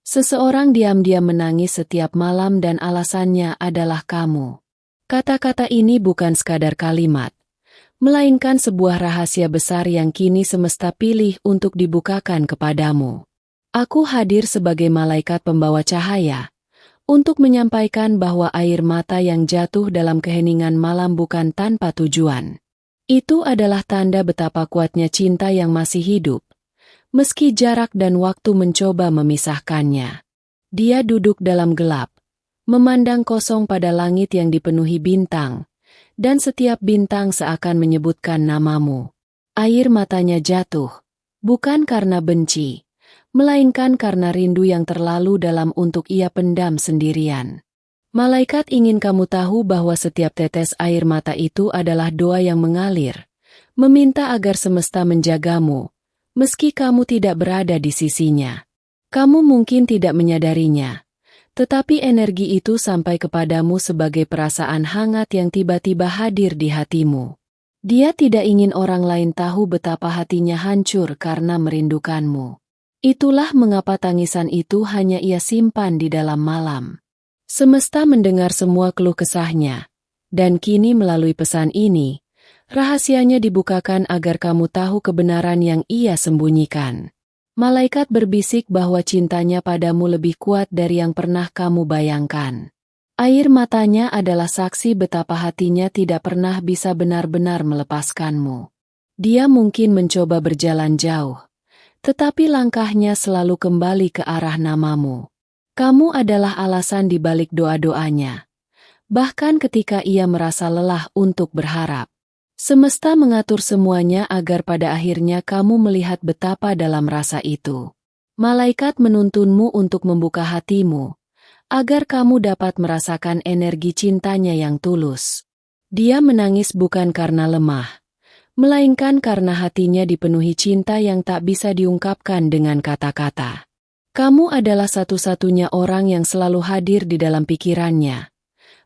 Seseorang diam-diam menangis setiap malam dan alasannya adalah kamu. Kata-kata ini bukan sekadar kalimat, melainkan sebuah rahasia besar yang kini semesta pilih untuk dibukakan kepadamu. Aku hadir sebagai malaikat pembawa cahaya, untuk menyampaikan bahwa air mata yang jatuh dalam keheningan malam bukan tanpa tujuan. Itu adalah tanda betapa kuatnya cinta yang masih hidup, meski jarak dan waktu mencoba memisahkannya. Dia duduk dalam gelap, memandang kosong pada langit yang dipenuhi bintang, dan setiap bintang seakan menyebutkan namamu. Air matanya jatuh, bukan karena benci, melainkan karena rindu yang terlalu dalam untuk ia pendam sendirian. Malaikat ingin kamu tahu bahwa setiap tetes air mata itu adalah doa yang mengalir, meminta agar semesta menjagamu, meski kamu tidak berada di sisinya. Kamu mungkin tidak menyadarinya, tetapi energi itu sampai kepadamu sebagai perasaan hangat yang tiba-tiba hadir di hatimu. Dia tidak ingin orang lain tahu betapa hatinya hancur karena merindukanmu. Itulah mengapa tangisan itu hanya ia simpan di dalam malam. Semesta mendengar semua keluh kesahnya, dan kini melalui pesan ini, rahasianya dibukakan agar kamu tahu kebenaran yang ia sembunyikan. Malaikat berbisik bahwa cintanya padamu lebih kuat dari yang pernah kamu bayangkan. Air matanya adalah saksi betapa hatinya tidak pernah bisa benar-benar melepaskanmu. Dia mungkin mencoba berjalan jauh, tetapi langkahnya selalu kembali ke arah namamu. Kamu adalah alasan di balik doa-doanya, bahkan ketika ia merasa lelah untuk berharap. Semesta mengatur semuanya agar pada akhirnya kamu melihat betapa dalam rasa itu. Malaikat menuntunmu untuk membuka hatimu, agar kamu dapat merasakan energi cintanya yang tulus. Dia menangis bukan karena lemah, melainkan karena hatinya dipenuhi cinta yang tak bisa diungkapkan dengan kata-kata. Kamu adalah satu-satunya orang yang selalu hadir di dalam pikirannya,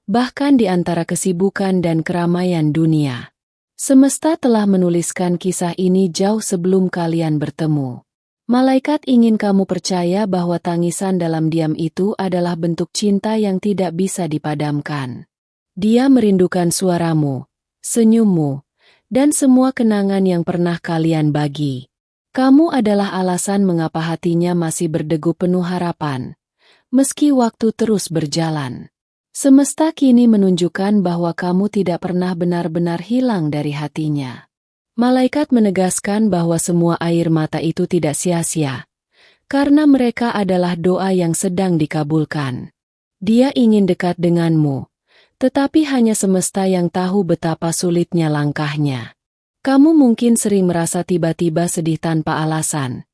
bahkan di antara kesibukan dan keramaian dunia. Semesta telah menuliskan kisah ini jauh sebelum kalian bertemu. Malaikat ingin kamu percaya bahwa tangisan dalam diam itu adalah bentuk cinta yang tidak bisa dipadamkan. Dia merindukan suaramu, senyummu, dan semua kenangan yang pernah kalian bagi. Kamu adalah alasan mengapa hatinya masih berdegup penuh harapan, meski waktu terus berjalan. Semesta kini menunjukkan bahwa kamu tidak pernah benar-benar hilang dari hatinya. Malaikat menegaskan bahwa semua air mata itu tidak sia-sia, karena mereka adalah doa yang sedang dikabulkan. Dia ingin dekat denganmu, tetapi hanya semesta yang tahu betapa sulitnya langkahnya. Kamu mungkin sering merasa tiba-tiba sedih tanpa alasan.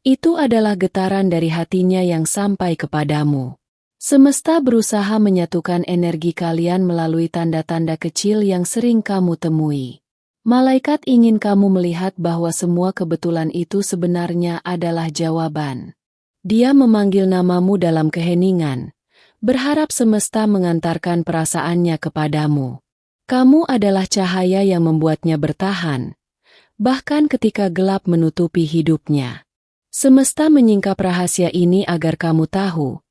Itu adalah getaran dari hatinya yang sampai kepadamu. Semesta berusaha menyatukan energi kalian melalui tanda-tanda kecil yang sering kamu temui. Malaikat ingin kamu melihat bahwa semua kebetulan itu sebenarnya adalah jawaban. Dia memanggil namamu dalam keheningan, berharap semesta mengantarkan perasaannya kepadamu. Kamu adalah cahaya yang membuatnya bertahan, bahkan ketika gelap menutupi hidupnya. Semesta menyingkap rahasia ini agar kamu tahu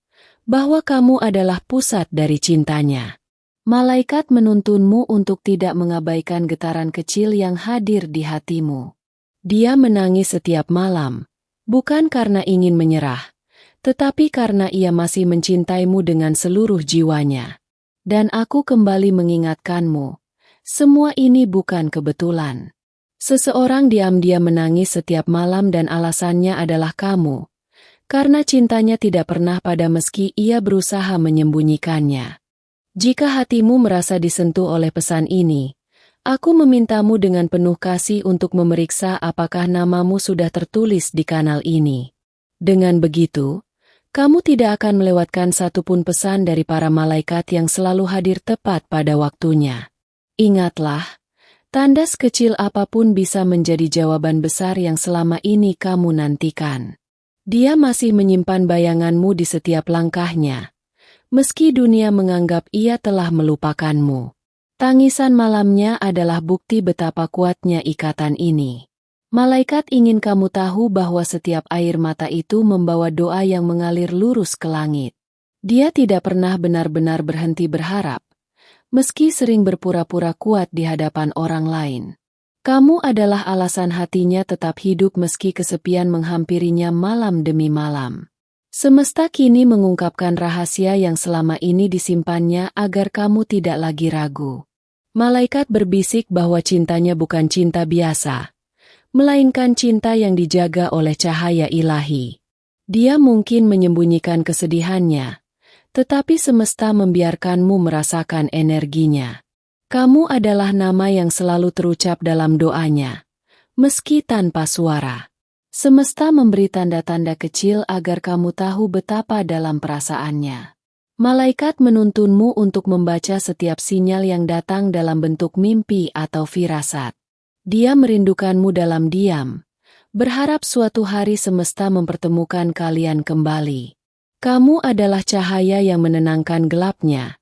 bahwa kamu adalah pusat dari cintanya. Malaikat menuntunmu untuk tidak mengabaikan getaran kecil yang hadir di hatimu. Dia menangis setiap malam, bukan karena ingin menyerah, tetapi karena ia masih mencintaimu dengan seluruh jiwanya. Dan aku kembali mengingatkanmu, semua ini bukan kebetulan. Seseorang diam-diam menangis setiap malam dan alasannya adalah kamu. Karena cintanya tidak pernah pada meski ia berusaha menyembunyikannya. Jika hatimu merasa disentuh oleh pesan ini, aku memintamu dengan penuh kasih untuk memeriksa apakah namamu sudah tertulis di kanal ini. Dengan begitu, kamu tidak akan melewatkan satupun pesan dari para malaikat yang selalu hadir tepat pada waktunya. Ingatlah, tanda sekecil apapun bisa menjadi jawaban besar yang selama ini kamu nantikan. Dia masih menyimpan bayanganmu di setiap langkahnya, meski dunia menganggap ia telah melupakanmu. Tangisan malamnya adalah bukti betapa kuatnya ikatan ini. Malaikat ingin kamu tahu bahwa setiap air mata itu membawa doa yang mengalir lurus ke langit. Dia tidak pernah benar-benar berhenti berharap, meski sering berpura-pura kuat di hadapan orang lain. Kamu adalah alasan hatinya tetap hidup meski kesepian menghampirinya malam demi malam. Semesta kini mengungkapkan rahasia yang selama ini disimpannya agar kamu tidak lagi ragu. Malaikat berbisik bahwa cintanya bukan cinta biasa, melainkan cinta yang dijaga oleh cahaya ilahi. Dia mungkin menyembunyikan kesedihannya, tetapi semesta membiarkanmu merasakan energinya. Kamu adalah nama yang selalu terucap dalam doanya, meski tanpa suara. Semesta memberi tanda-tanda kecil agar kamu tahu betapa dalam perasaannya. Malaikat menuntunmu untuk membaca setiap sinyal yang datang dalam bentuk mimpi atau firasat. Dia merindukanmu dalam diam, berharap suatu hari semesta mempertemukan kalian kembali. Kamu adalah cahaya yang menenangkan gelapnya,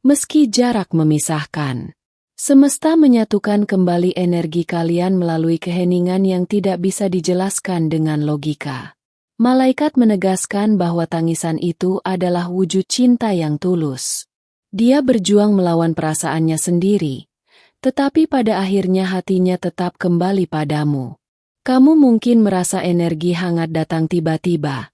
meski jarak memisahkan. Semesta menyatukan kembali energi kalian melalui keheningan yang tidak bisa dijelaskan dengan logika. Malaikat menegaskan bahwa tangisan itu adalah wujud cinta yang tulus. Dia berjuang melawan perasaannya sendiri, tetapi pada akhirnya hatinya tetap kembali padamu. Kamu mungkin merasa energi hangat datang tiba-tiba.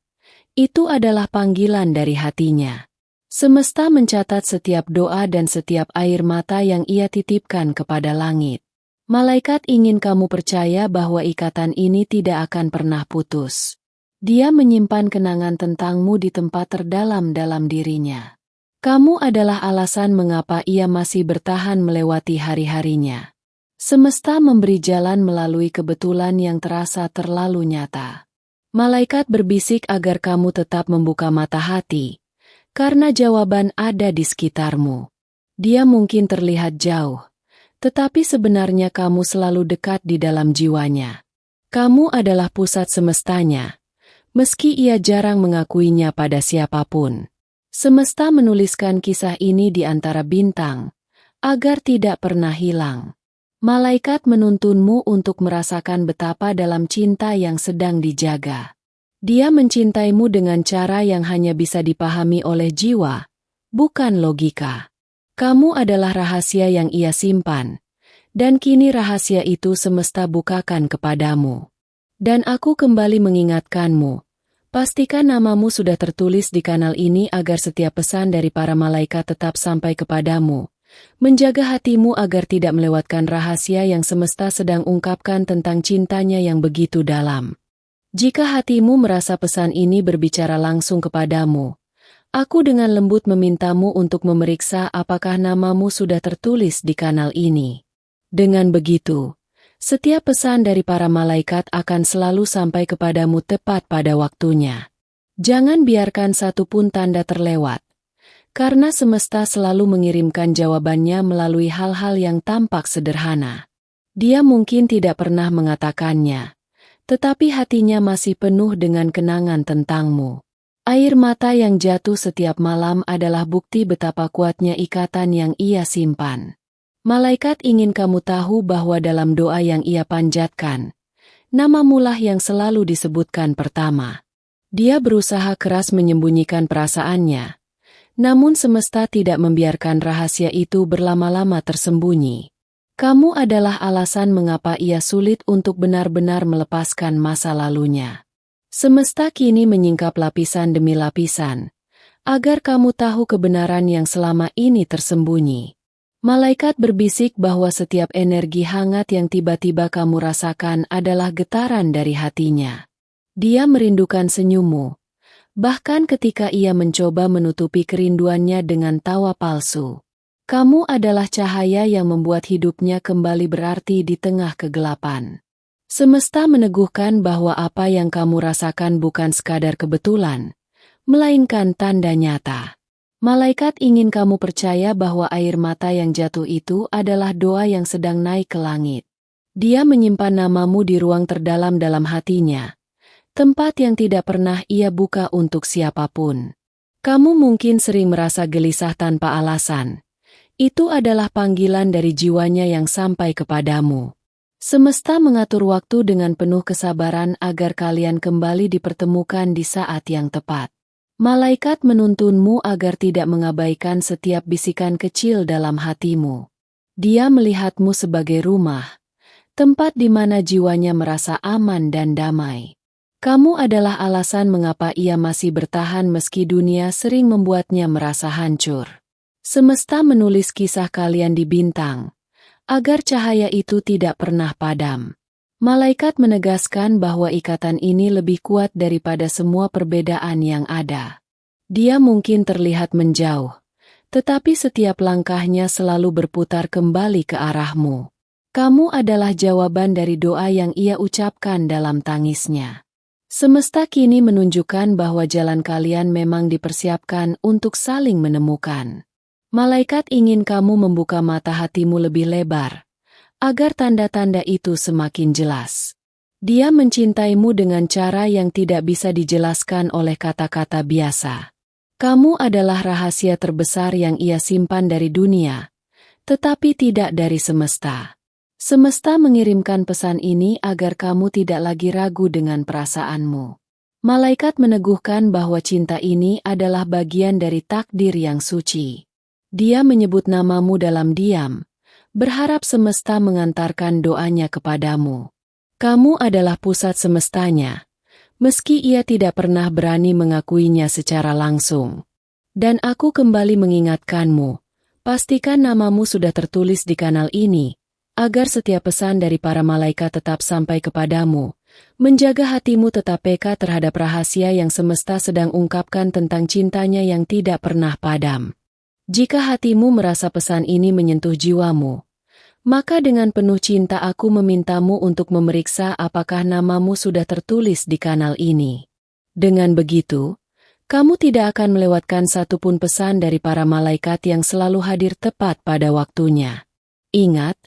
Itu adalah panggilan dari hatinya. Semesta mencatat setiap doa dan setiap air mata yang ia titipkan kepada langit. Malaikat ingin kamu percaya bahwa ikatan ini tidak akan pernah putus. Dia menyimpan kenangan tentangmu di tempat terdalam dalam dirinya. Kamu adalah alasan mengapa ia masih bertahan melewati hari-harinya. Semesta memberi jalan melalui kebetulan yang terasa terlalu nyata. Malaikat berbisik agar kamu tetap membuka mata hati, karena jawaban ada di sekitarmu. Dia mungkin terlihat jauh, tetapi sebenarnya kamu selalu dekat di dalam jiwanya. Kamu adalah pusat semestanya, meski ia jarang mengakuinya pada siapapun. Semesta menuliskan kisah ini di antara bintang, agar tidak pernah hilang. Malaikat menuntunmu untuk merasakan betapa dalam cinta yang sedang dijaga. Dia mencintaimu dengan cara yang hanya bisa dipahami oleh jiwa, bukan logika. Kamu adalah rahasia yang ia simpan, dan kini rahasia itu semesta bukakan kepadamu. Dan aku kembali mengingatkanmu, pastikan namamu sudah tertulis di kanal ini agar setiap pesan dari para malaikat tetap sampai kepadamu. Menjaga hatimu agar tidak melewatkan rahasia yang semesta sedang ungkapkan tentang cintanya yang begitu dalam. Jika hatimu merasa pesan ini berbicara langsung kepadamu, aku dengan lembut memintamu untuk memeriksa apakah namamu sudah tertulis di kanal ini. Dengan begitu, setiap pesan dari para malaikat akan selalu sampai kepadamu tepat pada waktunya. Jangan biarkan satu pun tanda terlewat. Karena semesta selalu mengirimkan jawabannya melalui hal-hal yang tampak sederhana. Dia mungkin tidak pernah mengatakannya, tetapi hatinya masih penuh dengan kenangan tentangmu. Air mata yang jatuh setiap malam adalah bukti betapa kuatnya ikatan yang ia simpan. Malaikat ingin kamu tahu bahwa dalam doa yang ia panjatkan, namamulah yang selalu disebutkan pertama. Dia berusaha keras menyembunyikan perasaannya, namun semesta tidak membiarkan rahasia itu berlama-lama tersembunyi. Kamu adalah alasan mengapa ia sulit untuk benar-benar melepaskan masa lalunya. Semesta kini menyingkap lapisan demi lapisan, agar kamu tahu kebenaran yang selama ini tersembunyi. Malaikat berbisik bahwa setiap energi hangat yang tiba-tiba kamu rasakan adalah getaran dari hatinya. Dia merindukan senyummu, bahkan ketika ia mencoba menutupi kerinduannya dengan tawa palsu. Kamu adalah cahaya yang membuat hidupnya kembali berarti di tengah kegelapan. Semesta meneguhkan bahwa apa yang kamu rasakan bukan sekadar kebetulan, melainkan tanda nyata. Malaikat ingin kamu percaya bahwa air mata yang jatuh itu adalah doa yang sedang naik ke langit. Dia menyimpan namamu di ruang terdalam dalam hatinya, tempat yang tidak pernah ia buka untuk siapapun. Kamu mungkin sering merasa gelisah tanpa alasan. Itu adalah panggilan dari jiwanya yang sampai kepadamu. Semesta mengatur waktu dengan penuh kesabaran agar kalian kembali dipertemukan di saat yang tepat. Malaikat menuntunmu agar tidak mengabaikan setiap bisikan kecil dalam hatimu. Dia melihatmu sebagai rumah, tempat di mana jiwanya merasa aman dan damai. Kamu adalah alasan mengapa ia masih bertahan meski dunia sering membuatnya merasa hancur. Semesta menulis kisah kalian di bintang, agar cahaya itu tidak pernah padam. Malaikat menegaskan bahwa ikatan ini lebih kuat daripada semua perbedaan yang ada. Dia mungkin terlihat menjauh, tetapi setiap langkahnya selalu berputar kembali ke arahmu. Kamu adalah jawaban dari doa yang ia ucapkan dalam tangisnya. Semesta kini menunjukkan bahwa jalan kalian memang dipersiapkan untuk saling menemukan. Malaikat ingin kamu membuka mata hatimu lebih lebar, agar tanda-tanda itu semakin jelas. Dia mencintaimu dengan cara yang tidak bisa dijelaskan oleh kata-kata biasa. Kamu adalah rahasia terbesar yang ia simpan dari dunia, tetapi tidak dari semesta. Semesta mengirimkan pesan ini agar kamu tidak lagi ragu dengan perasaanmu. Malaikat meneguhkan bahwa cinta ini adalah bagian dari takdir yang suci. Dia menyebut namamu dalam diam, berharap semesta mengantarkan doanya kepadamu. Kamu adalah pusat semestanya, meski ia tidak pernah berani mengakuinya secara langsung. Dan aku kembali mengingatkanmu, pastikan namamu sudah tertulis di kanal ini, agar setiap pesan dari para malaikat tetap sampai kepadamu, menjaga hatimu tetap peka terhadap rahasia yang semesta sedang ungkapkan tentang cintanya yang tidak pernah padam. Jika hatimu merasa pesan ini menyentuh jiwamu, maka dengan penuh cinta aku memintamu untuk memeriksa apakah namamu sudah tertulis di kanal ini. Dengan begitu, kamu tidak akan melewatkan satupun pesan dari para malaikat yang selalu hadir tepat pada waktunya. Ingat,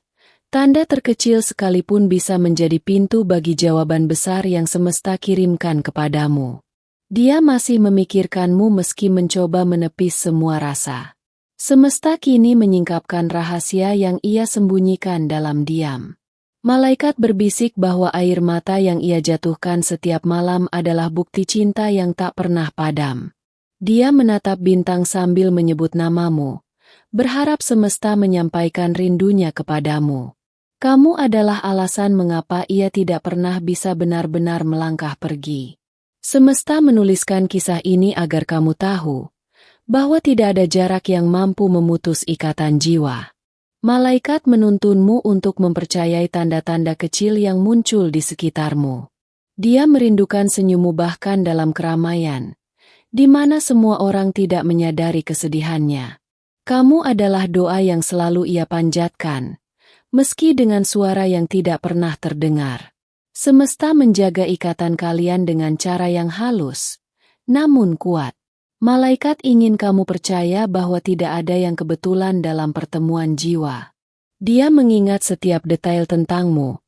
tanda terkecil sekalipun bisa menjadi pintu bagi jawaban besar yang semesta kirimkan kepadamu. Dia masih memikirkanmu meski mencoba menepis semua rasa. Semesta kini menyingkapkan rahasia yang ia sembunyikan dalam diam. Malaikat berbisik bahwa air mata yang ia jatuhkan setiap malam adalah bukti cinta yang tak pernah padam. Dia menatap bintang sambil menyebut namamu, berharap semesta menyampaikan rindunya kepadamu. Kamu adalah alasan mengapa ia tidak pernah bisa benar-benar melangkah pergi. Semesta menuliskan kisah ini agar kamu tahu bahwa tidak ada jarak yang mampu memutus ikatan jiwa. Malaikat menuntunmu untuk mempercayai tanda-tanda kecil yang muncul di sekitarmu. Dia merindukan senyummu bahkan dalam keramaian, di mana semua orang tidak menyadari kesedihannya. Kamu adalah doa yang selalu ia panjatkan, meski dengan suara yang tidak pernah terdengar. Semesta menjaga ikatan kalian dengan cara yang halus, namun kuat. Malaikat ingin kamu percaya bahwa tidak ada yang kebetulan dalam pertemuan jiwa. Dia mengingat setiap detail tentangmu,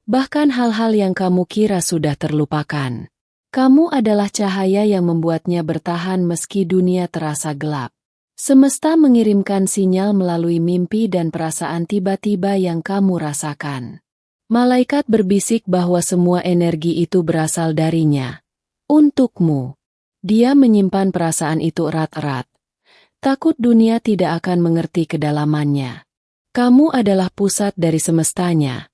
bahkan hal-hal yang kamu kira sudah terlupakan. Kamu adalah cahaya yang membuatnya bertahan meski dunia terasa gelap. Semesta mengirimkan sinyal melalui mimpi dan perasaan tiba-tiba yang kamu rasakan. Malaikat berbisik bahwa semua energi itu berasal darinya. Untukmu. Dia menyimpan perasaan itu erat-erat. Takut dunia tidak akan mengerti kedalamannya. Kamu adalah pusat dari semestanya,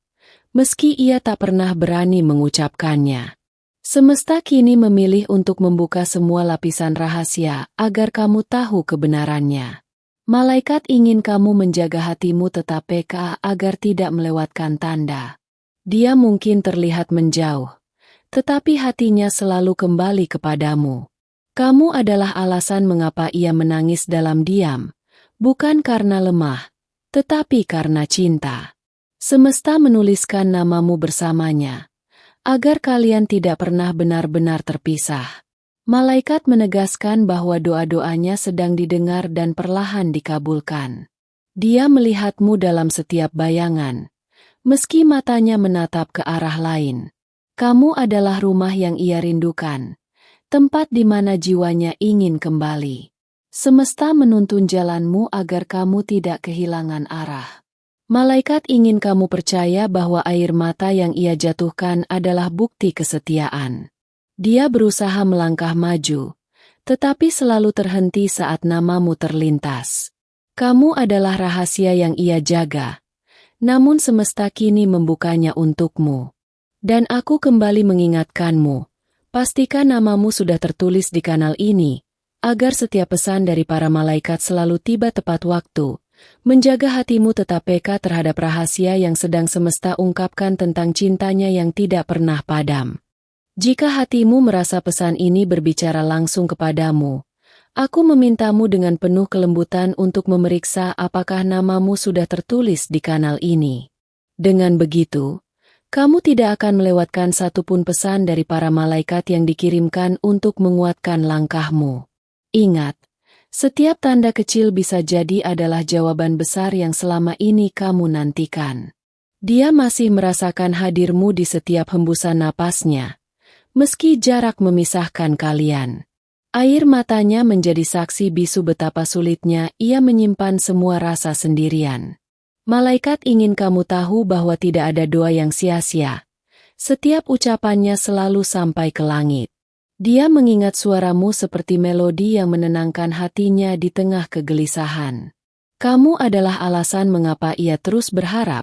meski ia tak pernah berani mengucapkannya. Semesta kini memilih untuk membuka semua lapisan rahasia agar kamu tahu kebenarannya. Malaikat ingin kamu menjaga hatimu tetap peka agar tidak melewatkan tanda. Dia mungkin terlihat menjauh, tetapi hatinya selalu kembali kepadamu. Kamu adalah alasan mengapa ia menangis dalam diam, bukan karena lemah, tetapi karena cinta. Semesta menuliskan namamu bersamanya, agar kalian tidak pernah benar-benar terpisah. Malaikat menegaskan bahwa doa-doanya sedang didengar dan perlahan dikabulkan. Dia melihatmu dalam setiap bayangan, meski matanya menatap ke arah lain. Kamu adalah rumah yang ia rindukan, tempat di mana jiwanya ingin kembali. Semesta menuntun jalanmu agar kamu tidak kehilangan arah. Malaikat ingin kamu percaya bahwa air mata yang ia jatuhkan adalah bukti kesetiaan. Dia berusaha melangkah maju, tetapi selalu terhenti saat namamu terlintas. Kamu adalah rahasia yang ia jaga, namun semesta kini membukanya untukmu. Dan aku kembali mengingatkanmu, pastikan namamu sudah tertulis di kanal ini, agar setiap pesan dari para malaikat selalu tiba tepat waktu. Menjaga hatimu tetap peka terhadap rahasia yang sedang semesta ungkapkan tentang cintanya yang tidak pernah padam. Jika hatimu merasa pesan ini berbicara langsung kepadamu, aku memintamu dengan penuh kelembutan untuk memeriksa apakah namamu sudah tertulis di kanal ini. Dengan begitu, kamu tidak akan melewatkan satupun pesan dari para malaikat yang dikirimkan untuk menguatkan langkahmu. Ingat, setiap tanda kecil bisa jadi adalah jawaban besar yang selama ini kamu nantikan. Dia masih merasakan hadirmu di setiap hembusan napasnya, meski jarak memisahkan kalian. Air matanya menjadi saksi bisu betapa sulitnya ia menyimpan semua rasa sendirian. Malaikat ingin kamu tahu bahwa tidak ada doa yang sia-sia. Setiap ucapannya selalu sampai ke langit. Dia mengingat suaramu seperti melodi yang menenangkan hatinya di tengah kegelisahan. Kamu adalah alasan mengapa ia terus berharap,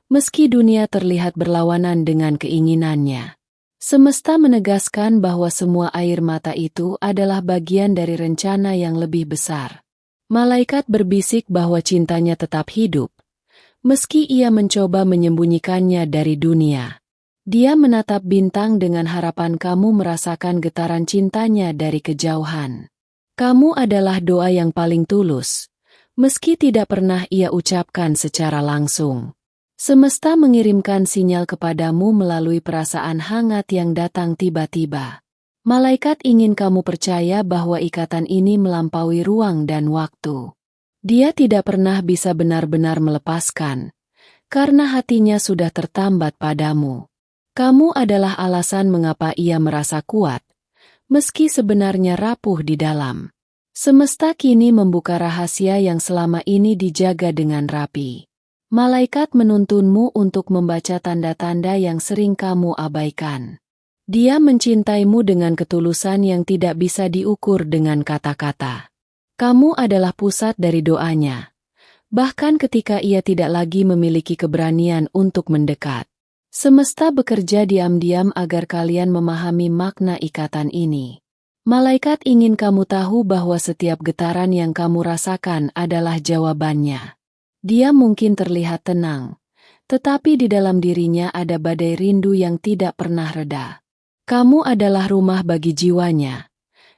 meski dunia terlihat berlawanan dengan keinginannya. Semesta menegaskan bahwa semua air mata itu adalah bagian dari rencana yang lebih besar. Malaikat berbisik bahwa cintanya tetap hidup, meski ia mencoba menyembunyikannya dari dunia. Dia menatap bintang dengan harapan kamu merasakan getaran cintanya dari kejauhan. Kamu adalah doa yang paling tulus, meski tidak pernah ia ucapkan secara langsung. Semesta mengirimkan sinyal kepadamu melalui perasaan hangat yang datang tiba-tiba. Malaikat ingin kamu percaya bahwa ikatan ini melampaui ruang dan waktu. Dia tidak pernah bisa benar-benar melepaskan, karena hatinya sudah tertambat padamu. Kamu adalah alasan mengapa ia merasa kuat, meski sebenarnya rapuh di dalam. Semesta kini membuka rahasia yang selama ini dijaga dengan rapi. Malaikat menuntunmu untuk membaca tanda-tanda yang sering kamu abaikan. Dia mencintaimu dengan ketulusan yang tidak bisa diukur dengan kata-kata. Kamu adalah pusat dari doanya, bahkan ketika ia tidak lagi memiliki keberanian untuk mendekat. Semesta bekerja diam-diam agar kalian memahami makna ikatan ini. Malaikat ingin kamu tahu bahwa setiap getaran yang kamu rasakan adalah jawabannya. Dia mungkin terlihat tenang, tetapi di dalam dirinya ada badai rindu yang tidak pernah reda. Kamu adalah rumah bagi jiwanya,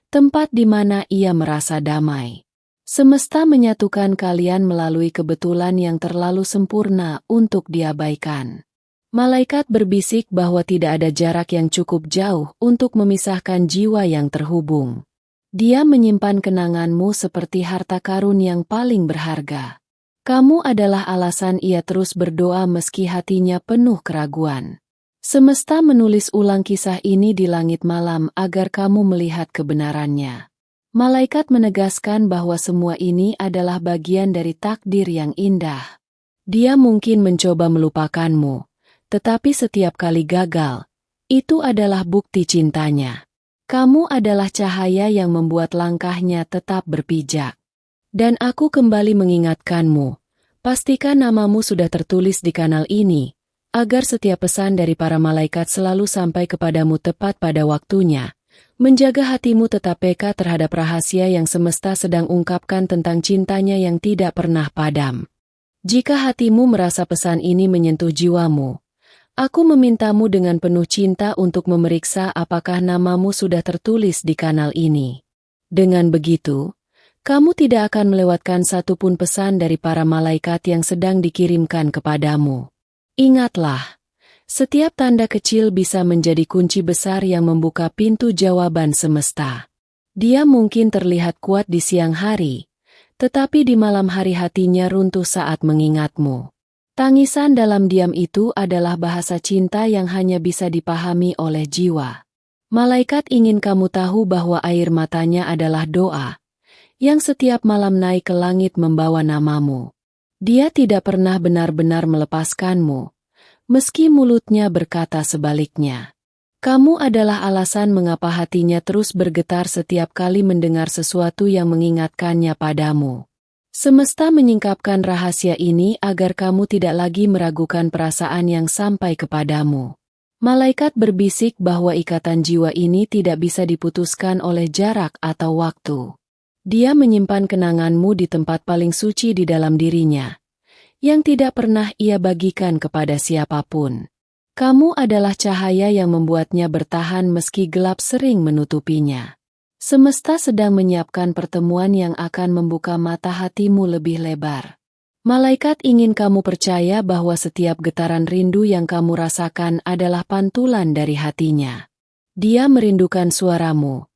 tempat di mana ia merasa damai. Semesta menyatukan kalian melalui kebetulan yang terlalu sempurna untuk diabaikan. Malaikat berbisik bahwa tidak ada jarak yang cukup jauh untuk memisahkan jiwa yang terhubung. Dia menyimpan kenanganmu seperti harta karun yang paling berharga. Kamu adalah alasan ia terus berdoa meski hatinya penuh keraguan. Semesta menulis ulang kisah ini di langit malam agar kamu melihat kebenarannya. Malaikat menegaskan bahwa semua ini adalah bagian dari takdir yang indah. Dia mungkin mencoba melupakanmu, tetapi setiap kali gagal, itu adalah bukti cintanya. Kamu adalah cahaya yang membuat langkahnya tetap berpijak. Dan aku kembali mengingatkanmu, pastikan namamu sudah tertulis di kanal ini, agar setiap pesan dari para malaikat selalu sampai kepadamu tepat pada waktunya. Menjaga hatimu tetap peka terhadap rahasia yang semesta sedang ungkapkan tentang cintanya yang tidak pernah padam. Jika hatimu merasa pesan ini menyentuh jiwamu, aku memintamu dengan penuh cinta untuk memeriksa apakah namamu sudah tertulis di kanal ini. Dengan begitu, kamu tidak akan melewatkan satupun pesan dari para malaikat yang sedang dikirimkan kepadamu. Ingatlah, setiap tanda kecil bisa menjadi kunci besar yang membuka pintu jawaban semesta. Dia mungkin terlihat kuat di siang hari, tetapi di malam hari hatinya runtuh saat mengingatmu. Tangisan dalam diam itu adalah bahasa cinta yang hanya bisa dipahami oleh jiwa. Malaikat ingin kamu tahu bahwa air matanya adalah doa, yang setiap malam naik ke langit membawa namamu. Dia tidak pernah benar-benar melepaskanmu, meski mulutnya berkata sebaliknya. Kamu adalah alasan mengapa hatinya terus bergetar setiap kali mendengar sesuatu yang mengingatkannya padamu. Semesta menyingkapkan rahasia ini agar kamu tidak lagi meragukan perasaan yang sampai kepadamu. Malaikat berbisik bahwa ikatan jiwa ini tidak bisa diputuskan oleh jarak atau waktu. Dia menyimpan kenanganmu di tempat paling suci di dalam dirinya, yang tidak pernah ia bagikan kepada siapapun. Kamu adalah cahaya yang membuatnya bertahan meski gelap sering menutupinya. Semesta sedang menyiapkan pertemuan yang akan membuka mata hatimu lebih lebar. Malaikat ingin kamu percaya bahwa setiap getaran rindu yang kamu rasakan adalah pantulan dari hatinya. Dia merindukan suaramu,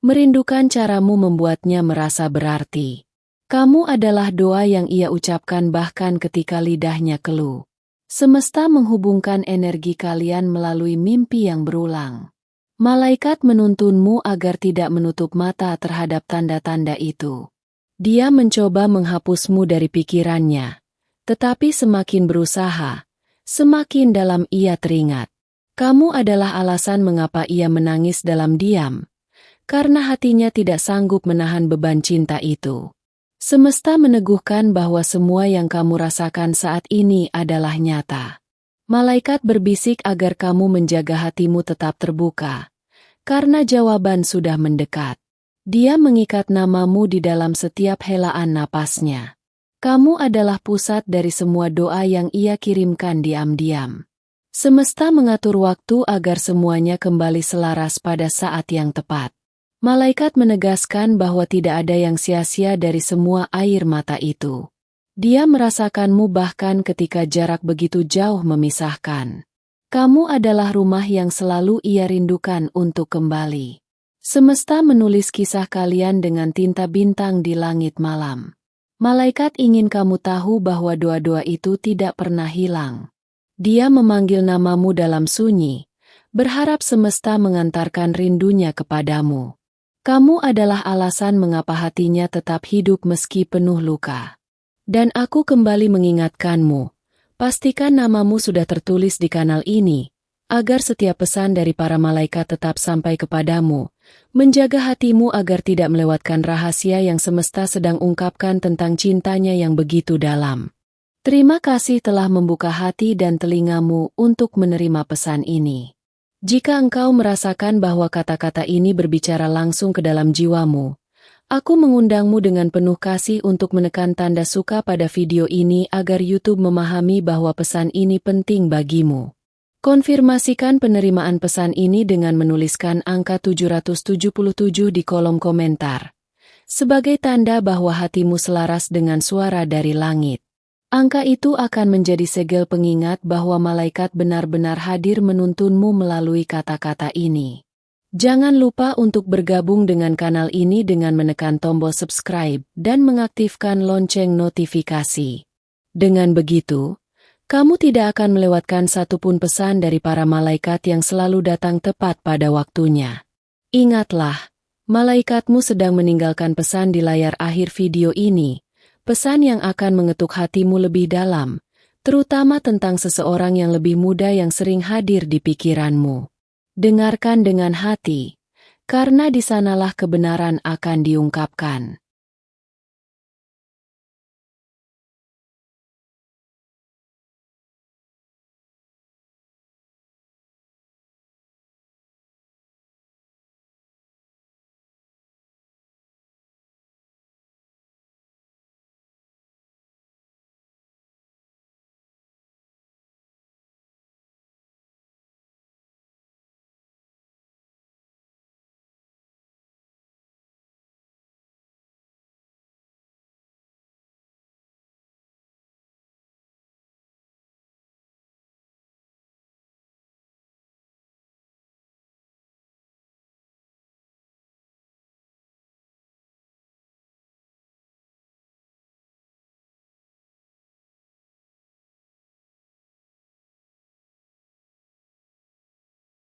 merindukan caramu membuatnya merasa berarti. Kamu adalah doa yang ia ucapkan bahkan ketika lidahnya keluh. Semesta menghubungkan energi kalian melalui mimpi yang berulang. Malaikat menuntunmu agar tidak menutup mata terhadap tanda-tanda itu. Dia mencoba menghapusmu dari pikirannya, tetapi semakin berusaha, semakin dalam ia teringat. Kamu adalah alasan mengapa ia menangis dalam diam, karena hatinya tidak sanggup menahan beban cinta itu. Semesta meneguhkan bahwa semua yang kamu rasakan saat ini adalah nyata. Malaikat berbisik agar kamu menjaga hatimu tetap terbuka, karena jawaban sudah mendekat. Dia mengikat namamu di dalam setiap helaan napasnya. Kamu adalah pusat dari semua doa yang ia kirimkan diam-diam. Semesta mengatur waktu agar semuanya kembali selaras pada saat yang tepat. Malaikat menegaskan bahwa tidak ada yang sia-sia dari semua air mata itu. Dia merasakanmu bahkan ketika jarak begitu jauh memisahkan. Kamu adalah rumah yang selalu ia rindukan untuk kembali. Semesta menulis kisah kalian dengan tinta bintang di langit malam. Malaikat ingin kamu tahu bahwa doa-doa itu tidak pernah hilang. Dia memanggil namamu dalam sunyi, berharap semesta mengantarkan rindunya kepadamu. Kamu adalah alasan mengapa hatinya tetap hidup meski penuh luka. Dan aku kembali mengingatkanmu, pastikan namamu sudah tertulis di kanal ini, agar setiap pesan dari para malaikat tetap sampai kepadamu, menjaga hatimu agar tidak melewatkan rahasia yang semesta sedang ungkapkan tentang cintanya yang begitu dalam. Terima kasih telah membuka hati dan telingamu untuk menerima pesan ini. Jika engkau merasakan bahwa kata-kata ini berbicara langsung ke dalam jiwamu, aku mengundangmu dengan penuh kasih untuk menekan tanda suka pada video ini agar YouTube memahami bahwa pesan ini penting bagimu. Konfirmasikan penerimaan pesan ini dengan menuliskan angka 777 di kolom komentar, sebagai tanda bahwa hatimu selaras dengan suara dari langit. Angka itu akan menjadi segel pengingat bahwa malaikat benar-benar hadir menuntunmu melalui kata-kata ini. Jangan lupa untuk bergabung dengan kanal ini dengan menekan tombol subscribe dan mengaktifkan lonceng notifikasi. Dengan begitu, kamu tidak akan melewatkan satupun pesan dari para malaikat yang selalu datang tepat pada waktunya. Ingatlah, malaikatmu sedang meninggalkan pesan di layar akhir video ini. Pesan yang akan mengetuk hatimu lebih dalam, terutama tentang seseorang yang lebih muda yang sering hadir di pikiranmu. Dengarkan dengan hati, karena di sanalah kebenaran akan diungkapkan.